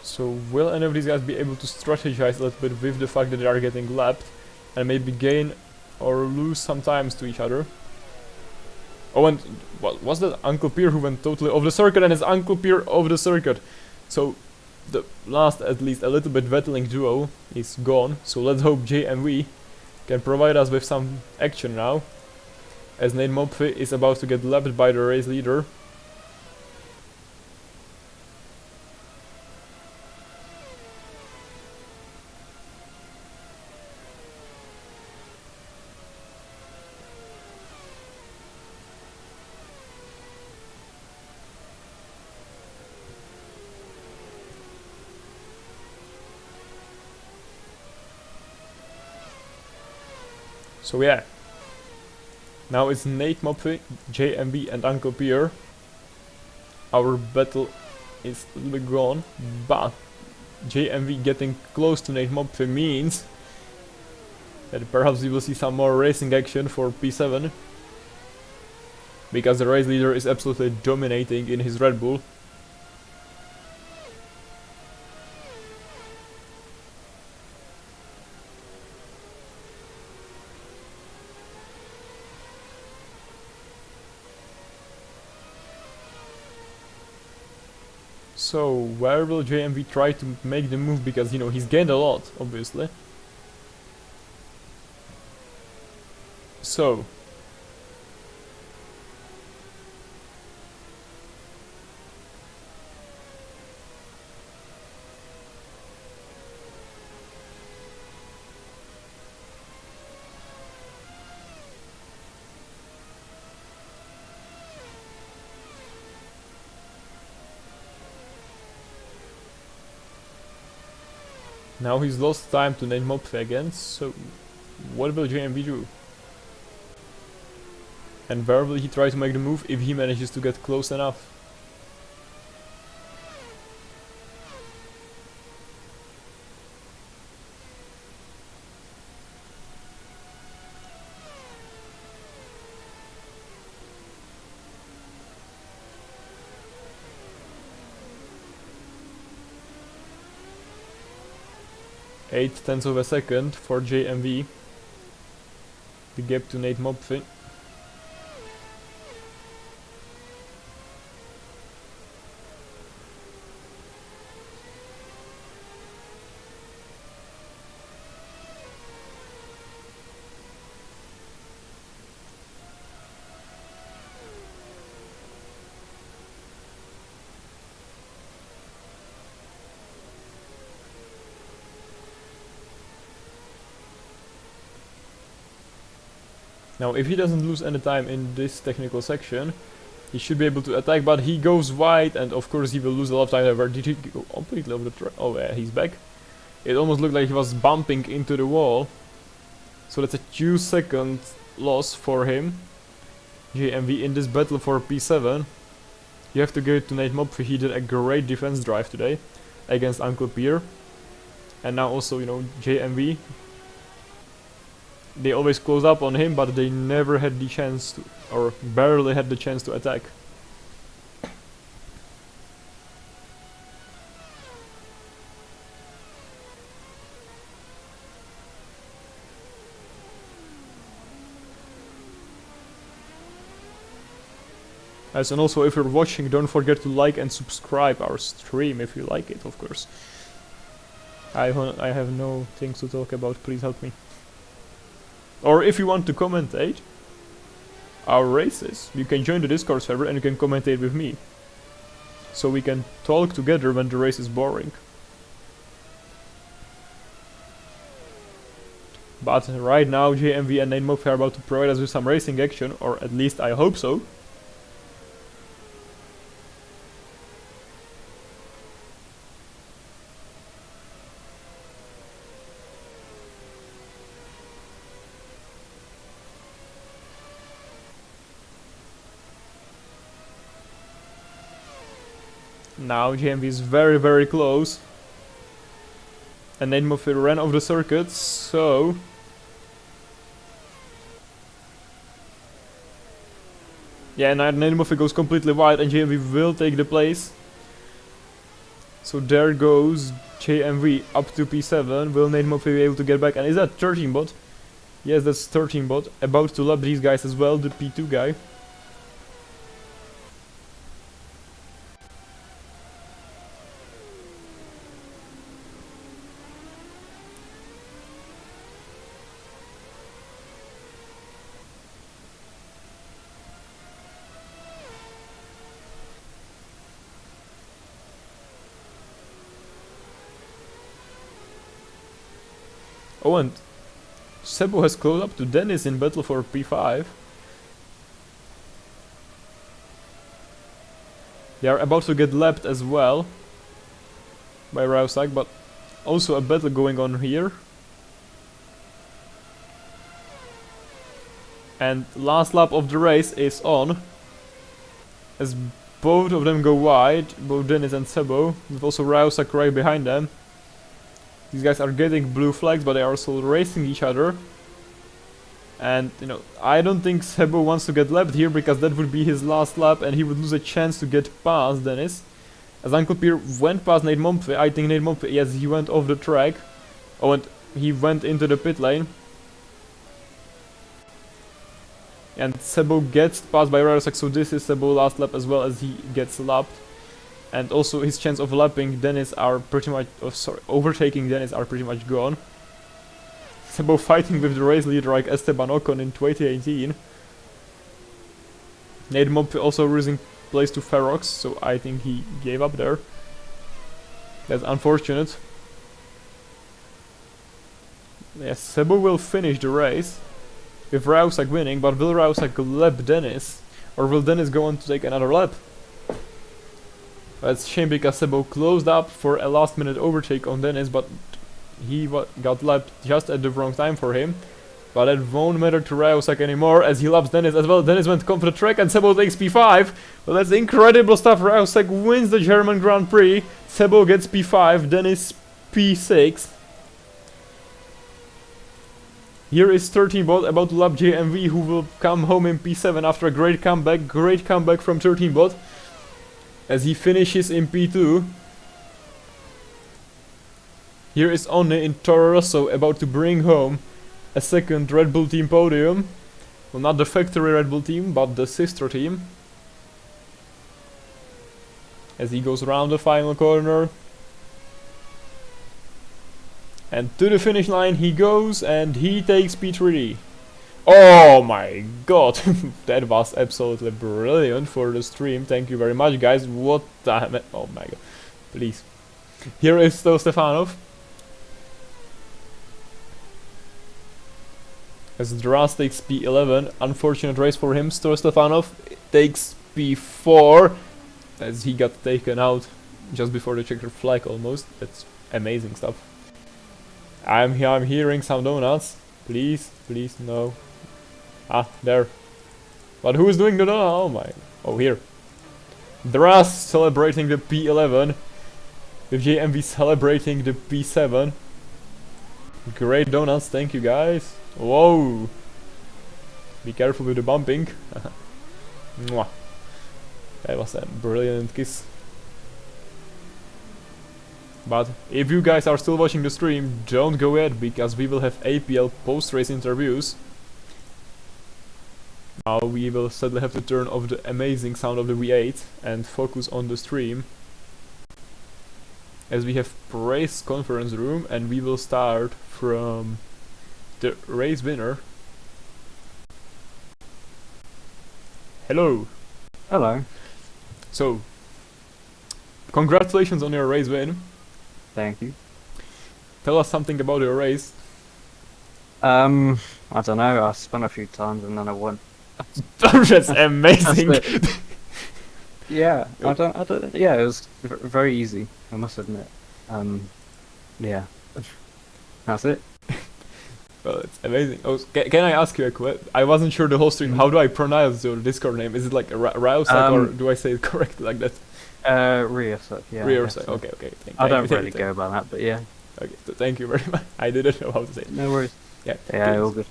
So will any of these guys be able to strategize a little bit with the fact that they are getting lapped and maybe gain or lose sometimes to each other? Oh, and what was that? Uncle Pierre who went totally off the circuit, and it's Uncle Pierre off the circuit. So the last, at least a little bit battling duo is gone. So let's hope JMV can provide us with some action now, as Nate Mumphy is about to get lapped by the race leader. So yeah, Now it's Nate Mopfe, JMV and Uncle Pierre. Our battle is a little bit gone, but JMV getting close to Nate Mopfe means that perhaps we will see some more racing action for P7, because the race leader is absolutely dominating in his Red Bull. So where will JMV try to make the move, because you know he's gained a lot, obviously. So now he's lost time to Nate Mopfe again, so what will JMV do? And where will he try to make the move if he manages to get close enough? Eight tenths of a second for JMV. The gap to Nate Mopfe. Now if he doesn't lose any time in this technical section, he should be able to attack, but he goes wide, and of course he will lose a lot of time there. Did he go completely over the track? Oh yeah, he's back. It almost looked like he was bumping into the wall. So that's a 2-second loss for him. JMV in this battle for P7. You have to give it to Nate Mopfe, he did a great defense drive today against Uncle Pierre. And now also, you know, JMV. They always close up on him, but they never had the chance to, or barely had the chance to attack. As and also, if you're watching, don't forget to like and subscribe our stream if you like it, of course. I have no things to talk about, please help me. Or if you want to commentate our races, you can join the Discord server and you can commentate with me. So we can talk together when the race is boring. But right now JMV and Nate Mopfe are about to provide us with some racing action, or at least I hope so. Now JMV is very, very close. And Nate Mopfe ran off the circuit, so... yeah, and Nate Mopfe goes completely wide and JMV will take the place. So there goes JMV up to P7. Will Nate Mopfe be able to get back? And is that 13 bot? Yes, that's 13 bot. About to lap these guys as well, the P2 guy. Oh, and Sebo has closed up to Dennis in battle for P5. They are about to get lapped as well by Rausak, but also a battle going on here. And last lap of the race is on. As both of them go wide, both Dennis and Sebo, with also Rausak right behind them. These guys are getting blue flags, but they are also racing each other. And, you know, I don't think Sebo wants to get lapped here, because that would be his last lap and he would lose a chance to get past Dennis. As Uncle Pierre went past Nate Mompe, I think Nate Mompe, yes, he went off the track. Oh, and he went into the pit lane. And Sebo gets passed by Rausak, so this is Sebo's last lap as well, as he gets lapped. And also his chance of lapping Dennis are pretty much, overtaking Dennis are pretty much gone. Sebo fighting with the race leader like Esteban Ocon in 2018. Nate Mompe also losing place to Ferox, so I think he gave up there. That's unfortunate. Yes, Sebo will finish the race with Rausak winning, but will Rausak lap Dennis? Or will Dennis go on to take another lap? That's a shame, because Sebo closed up for a last minute overtake on Dennis, but he got lapped just at the wrong time for him. But that won't matter to Rausak anymore, as he laps Dennis as well. Dennis went off the track and Sebo takes P5. Well, that's incredible stuff. Rausak wins the German Grand Prix. Sebo gets P5, Dennis P6. Here is 13 bot about to lap JMV, who will come home in P7 after a great comeback from 13 bot, as he finishes in P2. Here is Onne in Toro Rosso, about to bring home a second Red Bull team podium. Well, not the factory Red Bull team, but the sister team. As he goes around the final corner. And to the finish line he goes, and he takes P3. Oh my god, that was absolutely brilliant for the stream. Thank you very much, guys. What the... Oh my god, please. Here is Stefanov. As Dras takes P11, unfortunate race for him. Stefanov takes P4, as he got taken out just before the checkered flag almost. That's amazing stuff. I'm hearing some donuts. Please, please, no. Ah, there. But who is doing the donut? Oh my. Oh, here. Dras celebrating the P11. With JMV celebrating the P7. Great donuts, thank you guys. Whoa. Be careful with the bumping. Mwah. That was a brilliant kiss. But if you guys are still watching the stream, don't go yet, because we will have APL post-race interviews. Now we will sadly have to turn off the amazing sound of the V8 and focus on the stream, as we have race conference room, and we will start from the race winner. Hello. Hello. So, congratulations on your race win. Thank you. Tell us something about your race. I don't know. I spun a few times and then I won. That's amazing. That's yeah, I don't. Yeah, it was very easy. I must admit. Yeah, that's it. Well, it's amazing. Oh, can I ask you a question? I wasn't sure the whole stream. How do I pronounce your Discord name? Is it like Rausak, or do I say it correctly like that? Rausak, yeah. Rausak, okay. I don't really go by that, but yeah. Okay, so thank you very much. I didn't know how to say it. No worries. Yeah, yeah, all good.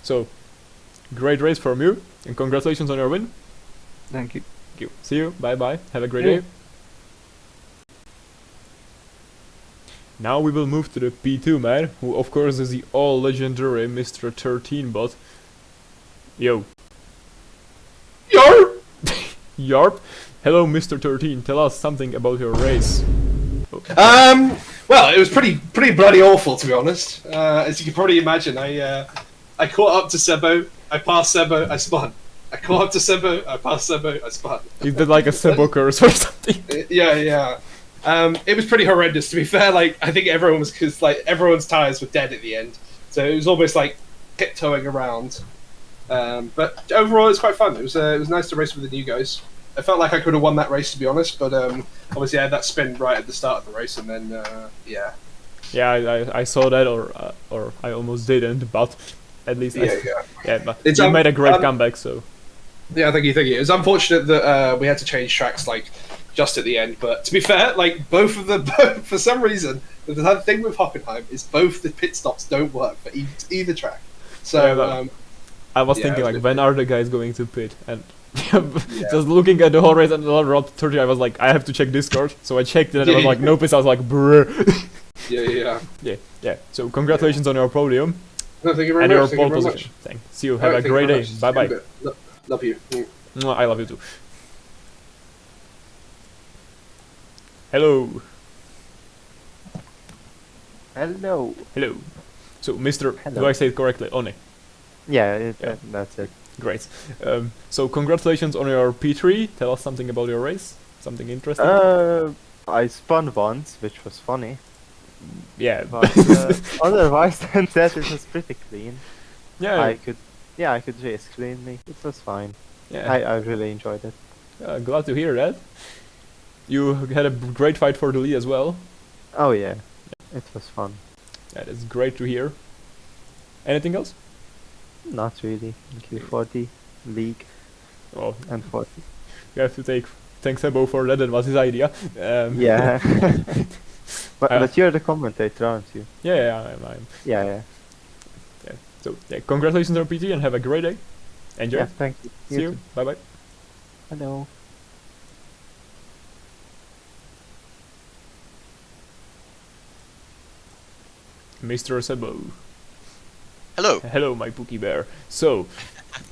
So, great race from you, and congratulations on your win. Thank you. Thank you. See you. Bye bye. Have a great Yeah. day. Now we will move to the P2 man, who of course is the all legendary Mr. 13 bot. Yo. Yarp! Yarp! Hello Mr. 13, tell us something about your race. Oh. Well, it was pretty bloody awful, to be honest. As you can probably imagine, I caught up to Sebo, I passed Sebo, I spun. I caught up to Sebo, I passed Sebo, I spun. You did like a Sebo curse or something. Yeah. It was pretty horrendous, to be fair. Like, I think everyone was, because like everyone's tires were dead at the end, so it was almost like tiptoeing around. But overall, it was quite fun. It was nice to race with the new guys. I felt like I could have won that race, to be honest, but obviously I had that spin right at the start of the race, and then yeah. Yeah, I saw that, or I almost didn't, but At least, Yeah, but It's, you um, made a great um, comeback. So Yeah, thank you. It was unfortunate that we had to change tracks like just at the end, but to be fair, like both of them, for some reason, the thing with Hockenheim is both the pit stops don't work for either track. So Yeah, I was yeah, thinking it was like, a bit when weird. are the guys going to pit? And just looking at the whole race and the round 30, I was like, I have to check Discord. So I checked it and I was like, nope. I was like, brr. Yeah. So congratulations on your podium No, thank you very and much. your Thank you pole very position. much. Thanks. See you. All Have right, a thank you great very day. much. Bye bye. See you in a bit. Love you. I love you too. Hello. Hello. So, Mr. Hello. Do I say it correctly? One. Yeah, Yeah. that's it. Great. So, congratulations on your P3. Tell us something about your race. Something interesting. I spun once, which was funny, Yeah. but otherwise than that, it was pretty clean. Yeah. I could race cleanly. It was fine. Yeah. I really enjoyed it. Glad to hear that. You had a great fight for the lead as well. Oh yeah, it was fun. That is great to hear. Anything else? Not really. Q40, League, Well, and 40. you have to take thanks Sebo for that. That was his idea. Yeah. but Uh, but you're the commentator, aren't you? Yeah, I'm. Yeah. So, congratulations on PT and have a great day. Enjoy. Yeah. Thank you. See you. too. Bye bye. Hello. Mr. Sebo. Hello. Hello, my Pookie Bear. So,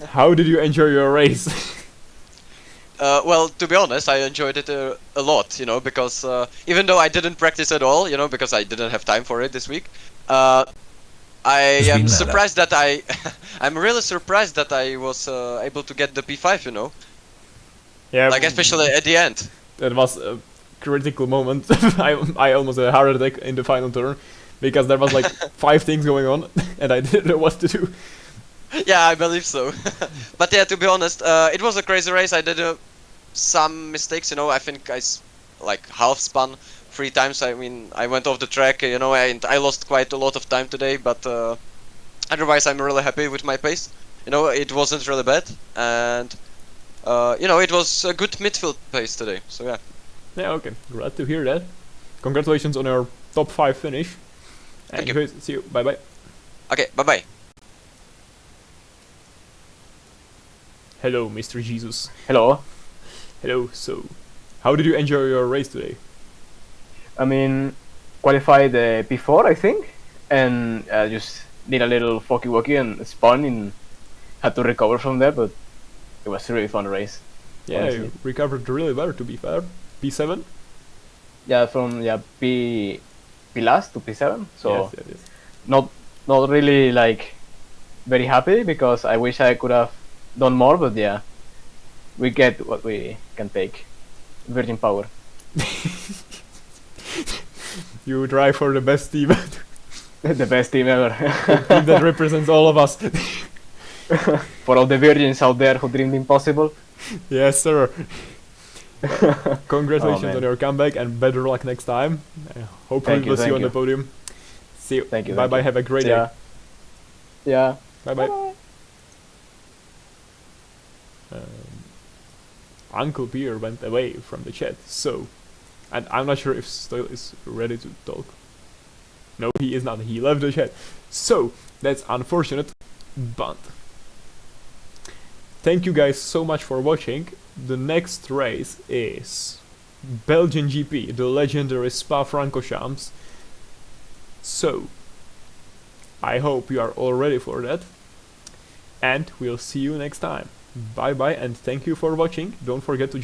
how did you enjoy your race? Well, to be honest, I enjoyed it a lot, because even though I didn't practice at all, because I didn't have time for it this week, I am surprised that I'm really surprised that I was able to get the P5, Yeah, like especially at the end. that was a critical moment. I almost had a heart attack in the final turn because there was like 5 things going on and I didn't know what to do. Yeah, I believe so. But yeah, to be honest, it was a crazy race. I did some mistakes, I think like half spun 3 times. I mean, I went off the track, and I lost quite a lot of time today, but otherwise I'm really happy with my pace. It wasn't really bad, and it was a good midfield pace today, so yeah. Yeah, okay. Glad to hear that. Congratulations on your top 5 finish. Thank you. Anyways, see you. Bye bye. Okay, bye-bye. Hello, Mr. Jesus. Hello. Hello. So, how did you enjoy your race today? I mean, qualified P4, I think, and just did a little walkie and spun and had to recover from there, but it was a really fun race. Yeah, Honestly. you recovered really well, to be fair. P7? Yeah, from P last to P7, so Yes. not really like very happy because I wish I could have done more, but yeah, we get what we can take. Virgin Power. You drive for the best team. The best team ever. Team that represents all of us. For all the virgins out there who dreamed impossible. Yes, sir. Congratulations Oh, man. on your comeback and better luck next time. Hopefully Thank you, we'll see you thank on the you. podium. See you. Thank you. Bye bye. Have a great Yeah. Yeah. day. Bye bye. Uncle Peter went away from the chat, so, and I'm not sure if Stoyle is ready to talk. No, he is not. He left the chat. So, that's unfortunate, but thank you guys so much for watching. The next race is Belgian GP, the legendary Spa-Francorchamps. So, I hope you are all ready for that. And we'll see you next time. Bye bye and thank you for watching. Don't forget to join